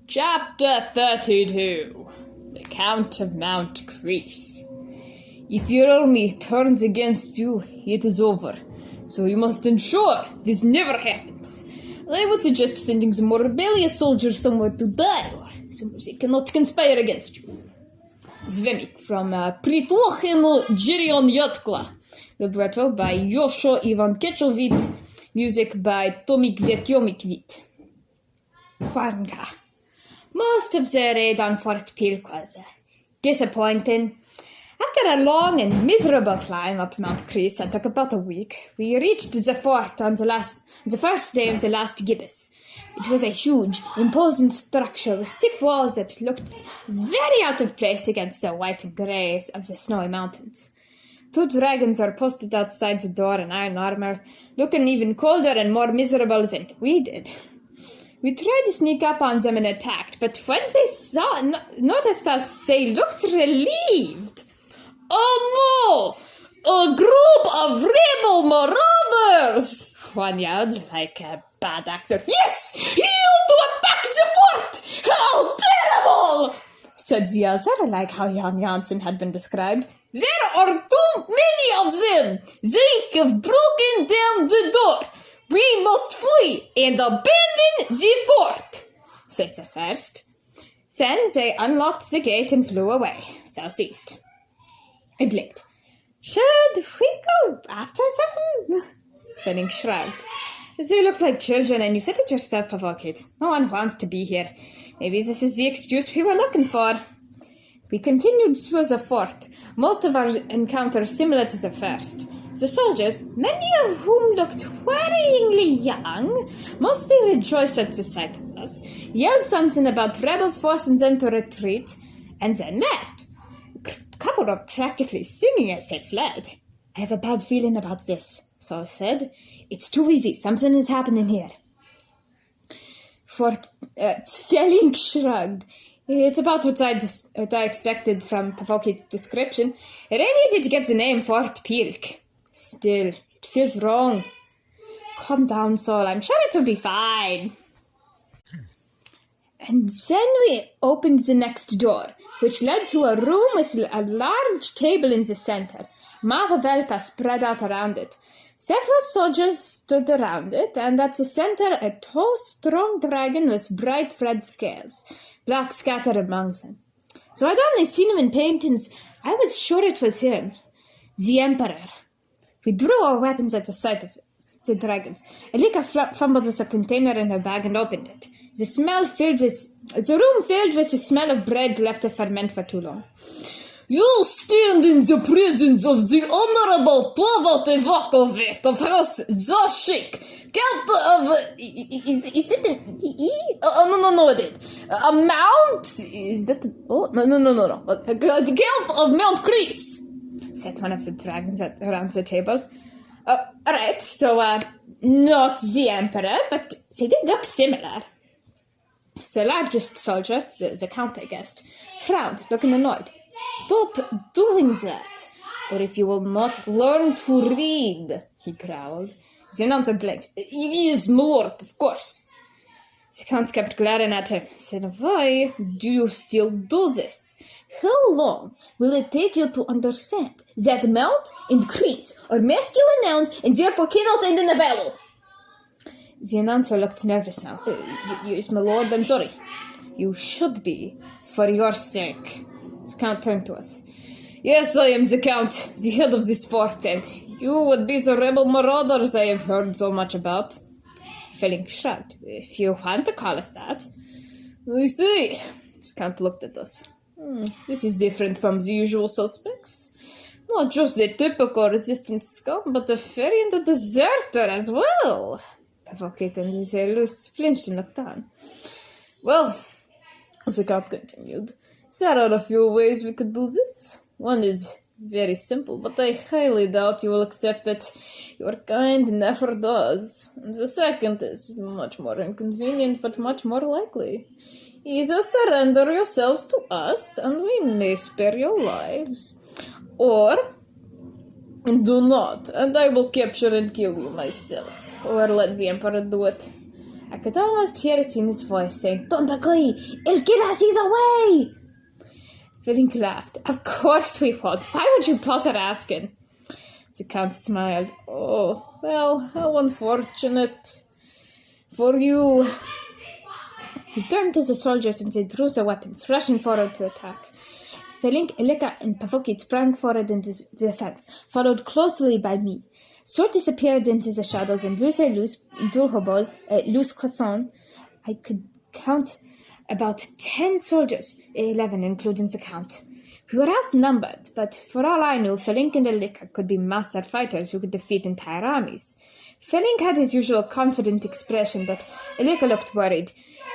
Chapter 32. The Count of Mount Crease. If your army turns against you, it is over. So you must ensure this never happens. I would suggest sending some more rebellious soldiers somewhere to die, or somewhere they cannot conspire against you. Zvemik from Pritocheno Gerion Yotkla. Libretto by Josho Ivan Kechovit. Music by Tomik Vekjomikvit. Warnka. Most of the raid on Fort Pilk was disappointing. After a long and miserable climb up Mount Crease that took about a week, we reached the fort on the first day of the last gibbous. It was a huge, imposing structure with thick walls that looked very out of place against the white and grey of the snowy mountains. 2 dragons are posted outside the door in iron armor, looking even colder and more miserable than we did. We tried to sneak up on them and attacked, but when they noticed us, they looked relieved. "Oh no! A group of rebel marauders!" one yelled like a bad actor. "Yes! You to attack the fort! How terrible!" said the other, like how Jan Jansen had been described. "There are too many of them! They have broken down the door! We must flee and abandon the fort," said the first. Then they unlocked the gate and flew away, southeast. I blinked. "Should we go after them?" Felink shrugged. "They look like children, and you said it yourself, Pavot. No one wants to be here. Maybe this is the excuse we were looking for." We continued through the fort, most of our encounters similar to the first. The soldiers, many of whom looked worryingly young, mostly rejoiced at the sight of us, yelled something about rebels forcing them to retreat, and then left. A couple were practically singing as they fled. "I have a bad feeling about this," Saul said. "It's too easy. Something is happening here." Felink shrugged. "It's about what I expected from Pavot's description. It ain't easy to get the name Fort Pilk. Still, it feels wrong." "Calm down, Saul. I'm sure it'll be fine." And then we opened the next door, which led to a room with a large table in the center. Map of Elpa spread out around it. Several soldiers stood around it, and at the center a tall, strong dragon with bright red scales, black scattered among them. So I'd only seen him in paintings. I was sure it was him. The Emperor. We drew our weapons at the sight of the dragons. Elika fumbled with a container in her bag and opened it. The room filled with the smell of bread left to ferment for too long. "You stand in the presence of the Honorable Pavot Evakovit of House Zashik, Count of... Is that an E? No, it is. A Mount? Is that an... Oh, no. The Count of Mount Crease," said one of the dragons around the table. Alright, so, not the Emperor, but they did look similar. The largest soldier, the Count, I guessed, frowned, looking annoyed. "Stop doing that, or if you will not learn to read," he growled. The announcer blinked. "Yes, my lord, of course." The Count kept glaring at him. He said, "Why do you still do this? How long will it take you to understand that Mount and Crease are masculine nouns and therefore cannot end in a vowel?" The announcer looked nervous now. Yes, my lord, I'm sorry." "You should be, for your sake." The Count turned to us. "Yes, I am the Count, the head of this fort, and you would be the rebel marauders I have heard so much about." Felink shrugged. "If you want to call us that." "I see." The Count looked at us. This is different from the usual suspects. Not just the typical resistant scum, but a fairy and a deserter as well." Pavot and Lizelus flinched and looked on. "Well," the Count continued, "there are a few ways we could do this. One is very simple, but I highly doubt you will accept it. Your kind never does. And the second is much more inconvenient, but much more likely. Either surrender yourselves to us, and we may spare your lives, or do not, and I will capture and kill you myself, or let the Emperor do it." I could almost hear Athena's voice saying, "Don't agree! Il get us, he's away!" Felink laughed. "Of course we would. Why would you bother asking?" The Count smiled. "Oh, well, how unfortunate for you." He turned to the soldiers and they drew their weapons, rushing forward to attack. Felink, Ilika, and Pavot sprang forward into the defense, followed closely by me. Sword disappeared into the shadows, and loose Durhobol, loose croissant. I could count about 10 soldiers, 11 including the Count. We were outnumbered, but for all I knew, Felink and Ilika could be master fighters who could defeat entire armies. Felink had his usual confident expression, but Ilika looked worried.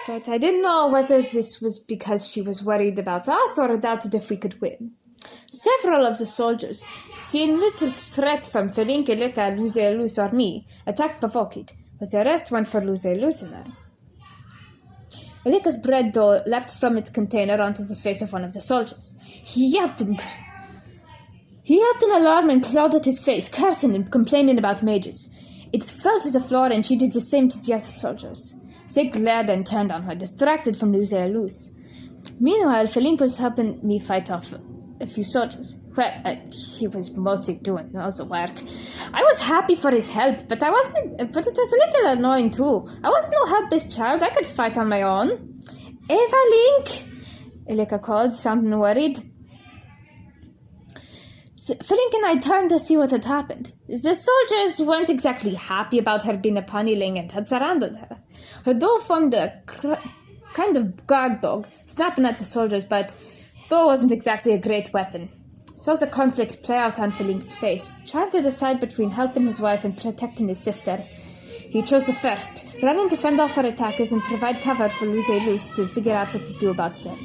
But I didn't know whether this was because she was worried about us or doubted if we could win. Several of the soldiers, seeing little threat from Felink, Ilika, Luz or me, attacked Pavot, but the rest went for Luz and I. Ilika's bread dough leapt from its container onto the face of one of the soldiers. He yelped in alarm and clawed at his face, cursing and complaining about mages. It fell to the floor and she did the same to the other soldiers. They glared and turned on her, distracted from losing Luz. Meanwhile, Felink was helping me fight off a few soldiers. Well, he was mostly doing all the work. I was happy for his help, but it was a little annoying too. I was no helpless child. I could fight on my own. Felink, Ilika called, sounding worried. Felink and I turned to see what had happened. The soldiers weren't exactly happy about her being a ponyling and had surrounded her. Her dog formed a kind of guard dog, snapping at the soldiers, but though wasn't exactly a great weapon. Saw the conflict play out on Felink's face, trying to decide between helping his wife and protecting his sister. He chose the first, running to fend off her attackers and provide cover for Luz to figure out what to do about the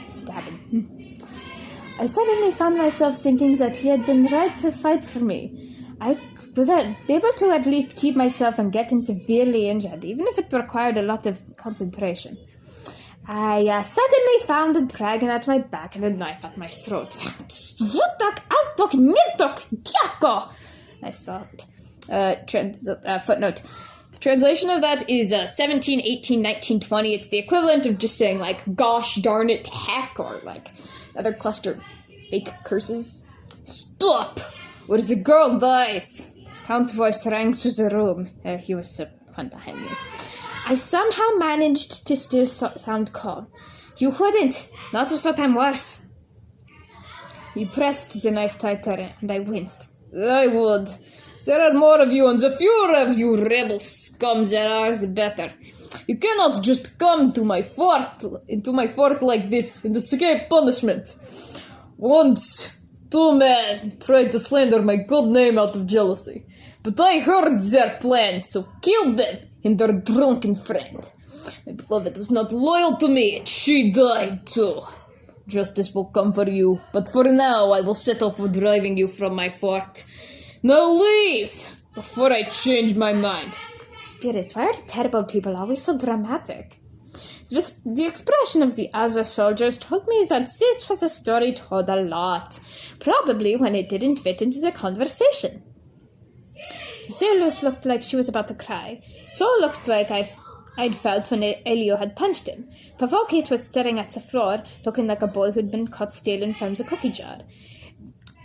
stabbing. I suddenly found myself thinking that he had been right to fight for me. I was able to at least keep myself from getting severely injured, even if it required a lot of concentration. I suddenly found a dragon at my back and a knife at my throat. I thought. Footnote. The translation of that is 17, 18, 19, 20. It's the equivalent of just saying, like, gosh, darn it, heck, or, like, other clustered fake curses. Stop! Where the girl dies? His Count's voice rang through the room. He was one behind me. I somehow managed to still sound calm. You wouldn't. Not with what I'm worth. He pressed the knife tighter, and I winced. I would. There are more of you, and the fewer of you rebel scum there are, the better. You cannot just come to my fort like this and escape punishment. Once, 2 men tried to slander my good name out of jealousy, but I heard their plan, so killed them and their drunken friend. My beloved was not loyal to me, and she died too. Justice will come for you, but for now I will settle for driving you from my fort. Now leave, before I change my mind. Spirits, why are terrible people always so dramatic? The expression of the other soldiers told me that this was a story told a lot, probably when it didn't fit into the conversation. Zeus looked like she was about to cry. So looked like I'd felt when Elio had punched him. Pavot was staring at the floor, looking like a boy who'd been caught stealing from the cookie jar.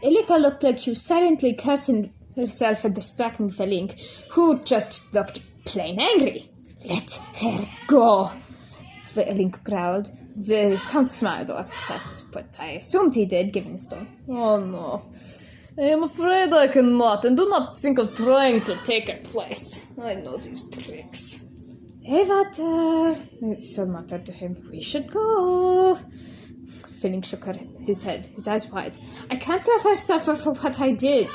Ilika looked like she was silently cursing herself for distracting Felink, who just looked plain angry. Let her go, Felink growled. The Count smiled or upset, but I assumed he did, given his tone. Oh no, I am afraid I cannot, and do not think of trying to take her place. I know these tricks. Avatar, so muttered to him, we should go. Felink shook his head, his eyes wide. I can't let her suffer for what I did.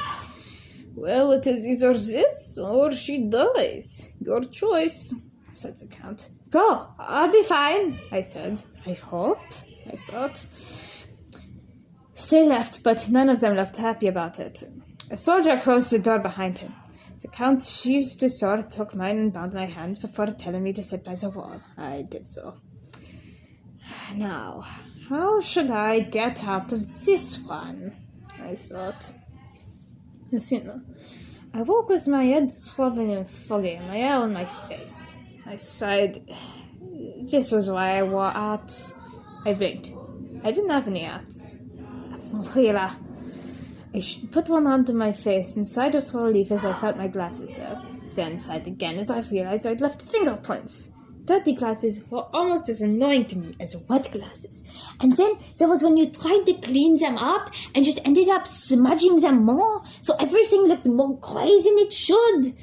Well, it is either this or she dies. Your choice, said the Count. Go, I'll be fine, I said. I hope, I thought. They left, but none of them looked happy about it. A soldier closed the door behind him. The Count sheathed his sword, took mine, and bound my hands before telling me to sit by the wall. I did so. Now, how should I get out of this one? I thought. Athena. I woke with my head swollen and foggy and my eye on my face. I sighed. This was why I wore arts. I blinked. I didn't have any arts. Really. I put one onto my face and sighed with relief as I felt my glasses out. Then sighed again as I realized I'd left fingerprints. Dirty glasses were almost as annoying to me as wet glasses. And then there was when you tried to clean them up and just ended up smudging them more, so everything looked more grey than it should.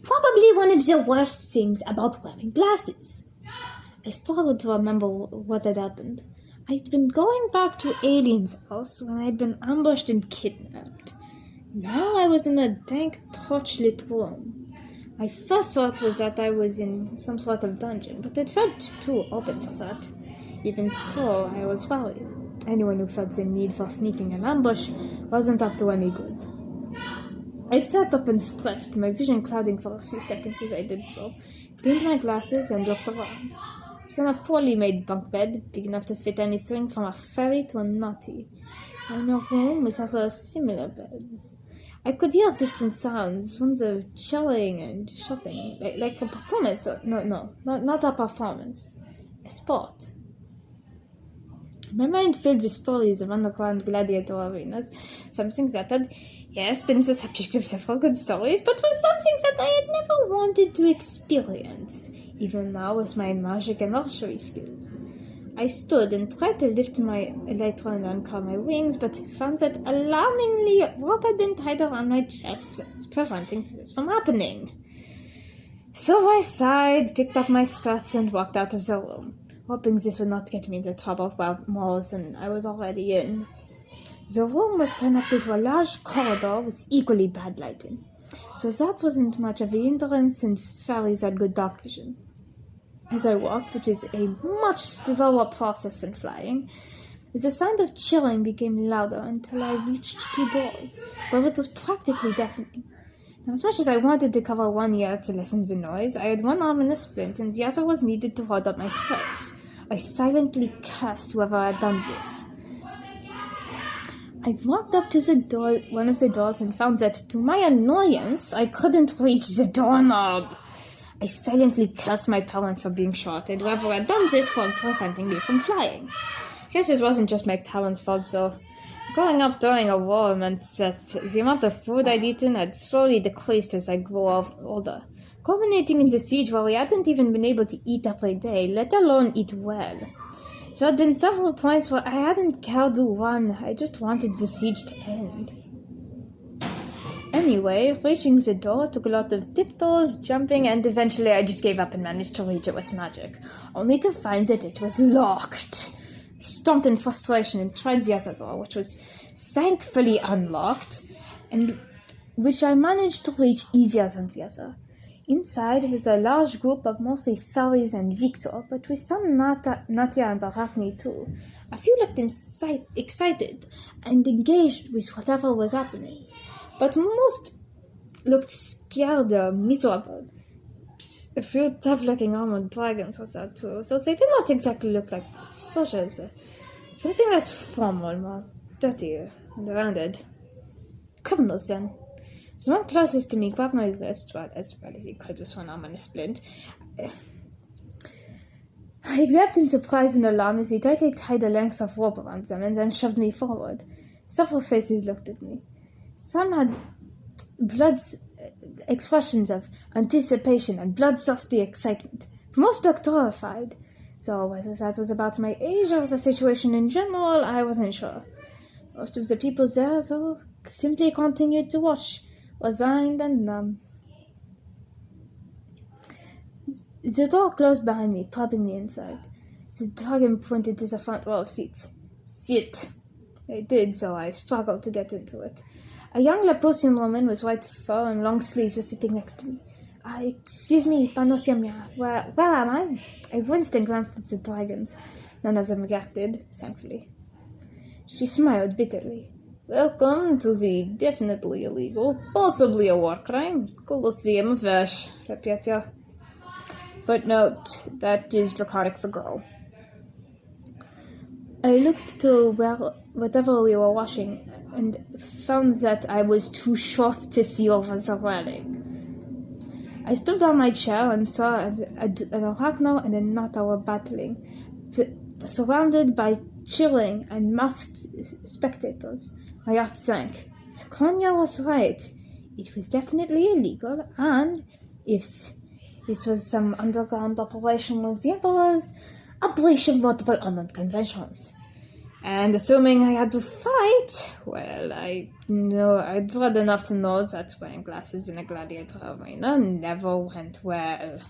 Probably one of the worst things about wearing glasses. I struggled to remember what had happened. I'd been going back to Alien's house when I'd been ambushed and kidnapped. Now I was in a dank, torchlit room. My first thought was that I was in some sort of dungeon, but it felt too open for that. Even so, I was worried. Anyone who felt the need for sneaking an ambush wasn't up to any good. I sat up and stretched, my vision clouding for a few seconds as I did so, cleaned my glasses and looked around. I was in a poorly made bunk bed, big enough to fit anything from a fairy to a naughty. In a room with other similar beds. I could hear distant sounds, ones of chilling and shutting, like a performance. No, not a performance. A sport. My mind filled with stories of underground gladiator arenas, some things that had, yes, been the subject of several good stories, but was some things that I had never wanted to experience, even now with my magic and archery skills. I stood and tried to lift my elytra and uncurl my wings, but found that alarmingly rope had been tied around my chest, preventing this from happening. So I sighed, picked up my skirts, and walked out of the room, hoping this would not get me into trouble more than I was already in. The room was connected to a large corridor with equally bad lighting, so that wasn't much of a hindrance, and fairies had good dark vision. As I walked, which is a much slower process than flying, the sound of chilling became louder until I reached 2 doors, but it was practically deafening. Now, as much as I wanted to cover one ear to listen to the noise, I had one arm in a splint, and the other was needed to hold up my skirts. I silently cursed whoever had done this. I walked up to the door, one of the doors, and found that, to my annoyance, I couldn't reach the doorknob. I silently cursed my parents for being short, and whoever had done this for preventing me from flying. I guess it wasn't just my parents' fault, though. Growing up during a war meant that the amount of food I'd eaten had slowly decreased as I grew older, culminating in the siege where we hadn't even been able to eat every day, let alone eat well. There had been several points where I hadn't cared who won, I just wanted the siege to end. Anyway, reaching the door took a lot of tiptoes, jumping, and eventually I just gave up and managed to reach it with magic, only to find that it was locked. I stomped in frustration and tried the other door, which was thankfully unlocked, and which I managed to reach easier than the other. Inside was a large group of mostly fairies and Vixor, but with some Natia and Arachne too. A few looked excited and engaged with whatever was happening, but most looked scared or miserable. A few tough-looking armored dragons was there too, so they did not exactly look like soldiers. Something less formal, more dirty and rounded. Criminals, then. The one closest to me grabbed my wrist, as well as he could with one arm and a splint. I grabbed in surprise and alarm as he tightly tied a length of rope around them and then shoved me forward. Several faces looked at me. Some had expressions of anticipation and bloodthirsty excitement. Most looked horrified. So whether that was about my age or the situation in general, I wasn't sure. Most of the people there, though, simply continued to watch, resigned and numb. The door closed behind me, trapping me inside. The dragon pointed to the front row of seats. Sit! I did, so I struggled to get into it. A young Napoleon woman with white fur and long sleeves was sitting next to me. Excuse me, Panosiyamia, where am I? I winced and glanced at the dragons. None of them reacted, thankfully. She smiled bitterly. Welcome to the definitely illegal, possibly a war crime, Colosseum of Ash, Repetia. Footnote, that is draconic for girl. I looked to whatever we were watching and found that I was too short to see over the railing. I stood on my chair and saw an Arachno and a Minotaur battling, surrounded by chilling and masked spectators. My heart sank. Sokonia was right. It was definitely illegal, and if this was some underground operation of the Emperor's, a breach of multiple honored conventions. And assuming I had to fight, well, I'd read enough to know that wearing glasses in a gladiator arena never went well.